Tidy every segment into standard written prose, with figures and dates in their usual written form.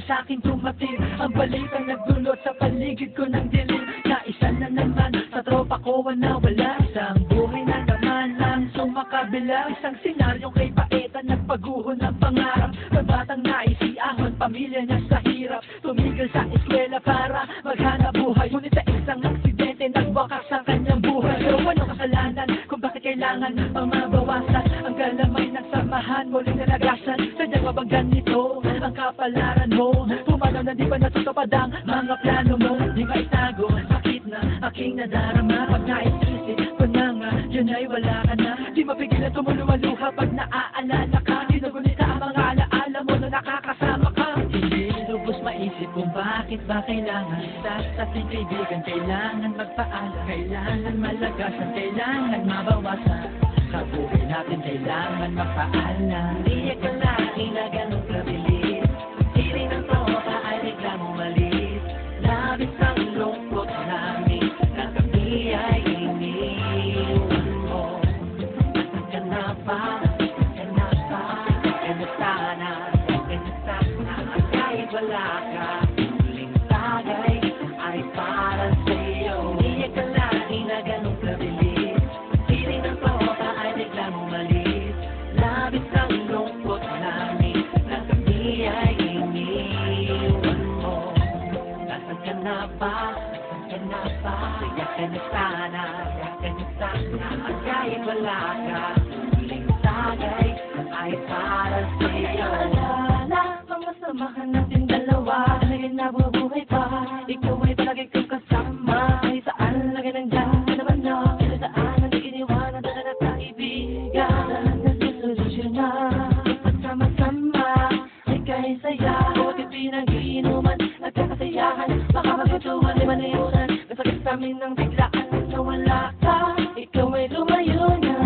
sa'kin tumating ang balitang nagdulot sa paligid ko ng dilim. Na isa na naman sa tropa ko nawala. Isang buhay na naman lang sumakabila. Isang senaryong kay Paeta nagpaguho ng pangarap. Batang naisiahon, pamilya niya sa hirap. Tumigil sa eskwela para maghanap buhay. Ngunit sa isang aksidente nagwakas ang kanyang buhay. Pero anong kasalanan kung bakit kailangan pang mabawasan ang galamay ng samahan? Muling nalagasan, sadyang mabanggan nito ang kapalaran mo. Pumanaw na di ba natutupad ang mga plano mo? Di ba itago, sakit na aking nadarama. Pag naisisip ko na nga, yun ay wala ka na. Di mapigil na tumulumaluha pag naaalala ka. Ginugunita ang mga alaala mo na nakakasama ka. Hindi lubos maisip kung bakit ba kailangan sa ating kaibigan. Kailangan magpaalam, kailangan malagasan, kailangan mabawasan. Sa buhay natin kailangan magpaalam. Hindi akalain na ganun kabilis. Hiling ng tropa ay bigla mong malis. Labis ang lungkot namin na kami ay iniwan mo. Nasaan ka na ba? Nasaan ka na ba? Kamusta na? Kamusta na? Kahit wala ka, huling tagay ay para sa'yo. Hindi akalain na ganun kabilis. Hiling ng tropa ay bigla mong malis. Labis ang lungkot namin na kami ay iniwan mo. Nasaan ka na ba? Nasaan ka na ba? Kaya ka na sana, kaya ka na sana. At kahit wala ka, huling tagay ay para sa'yo. Alala, pamasamahan natin dalawa. Lagi nabubuhay pa, ikaw ay palagi kong kasama. Ay saan lagi nandyan ka naman na? Ay saan ang iniwanan na nagkaibigan? Nasusolusyon na, pagsama-sama ay kahit saya. Huwag pinag-iinuman, nagkakasayahan. Baka magkatuwan ay maniunan. Nasakit sa amin ng biglaan na wala ka. Ikaw ay lumayo na,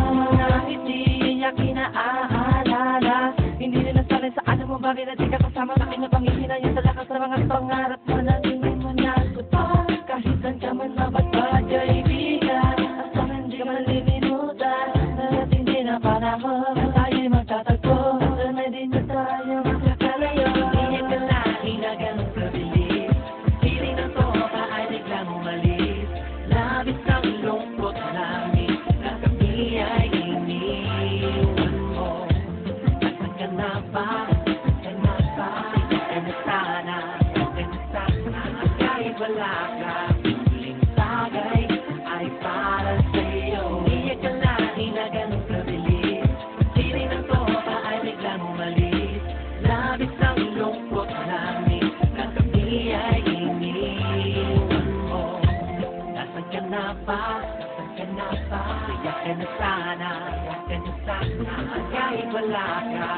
hindi niya kinaalala. Hindi rin nasanay sa alam mo bagay na di ka kasama. Aking napangihina yan sa lakas ng mga pangarap mo na hindi mo nasupa. Kahit saan ka man mabagpag kaibigan, hasta hindi ka man nalilimutan. At hindi na panahon na tayo'y magtatagpo. Sana'y di na tayo magkakalayo. Hindi akalain na ganun kabilis. Hiling ng tropa ay bigla mong malis. Labis ang lungkot namin na kami ay iniwan mo. Nasaan ka na ba? Nasaan ka na ba? Kaya ka na sana, kaya ka na sana. At kahit wala ka, huling tagay ay para sa'yo. Hindi akalain na ganun kabilis. Hiling ng tropa ay bigla mong malis. Labis ang lungkot namin na kami ay iniwan mo. Nasaan ka na ba? Nasaan ka na ba? Kaya ka na sana, kaya ka na sana. At kahit wala ka,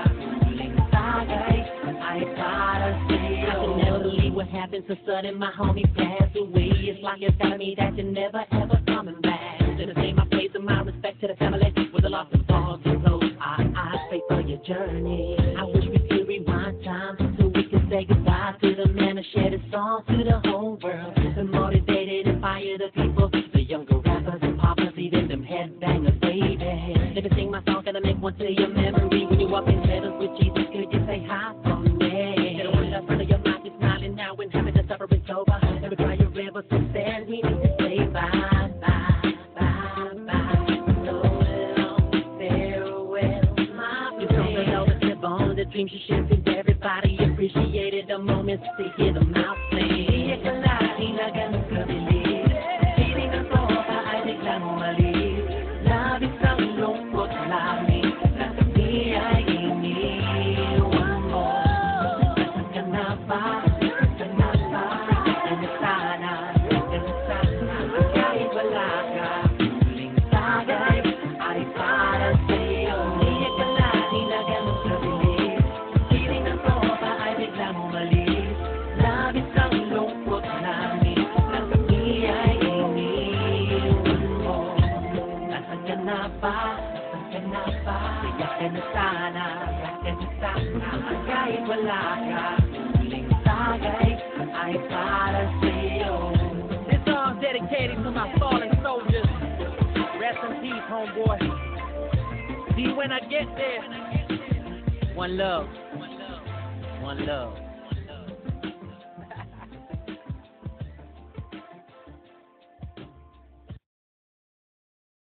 huling tagay ay para sa'yo. I can never believe what happened so sudden. My homie passed away. It's like it's telling me that you're never ever coming back. To the same, I praise and my respect to the family with the lost and falls and close. I pray for your journey. I wish we could rewind time so we could say goodbye to the man who shared his song to the whole world. The motivated, inspired the people, the younger rappers and poppers, even them headbangers, baby. Let me sing my song, gonna make one to your memory. When you walk in letters with Jesus, could you say hi for me? Get a word up front of your mouth, you're smiling now and having the suffering sober. Every cry you ever so sad, we need to say bye, bye, bye, bye. So long, farewell, my friend. You don't know the slip on the dreams you shared with everybody. Appreciated the moments to hear them out sing. Hindi akalain na ganun kabilis. Hiling ng tropa ay bigla mong malis. Labis ang lungkot namin na kami ay iniwan mo. Nasaan ka na ba? Nasaan ka na ba? Kaya ka na sana, kaya ka na sana. At kahit wala ka, huling tagay ay para sa'yo. Hindi akalain na ganun kabilis. Hiling ng tropa ay bigla mong malis. Labis ang lungkot namin na kami ay iniwan mo. Nasaan ka na ba? Nasaan ka na ba? Kaya ka na sana, kaya ka na sana. At kahit wala ka, huling tagay ay para sa'yo. This song dedicated to my fallen soldiers. Rest in peace, homeboy. See you when I get there. One love. One love.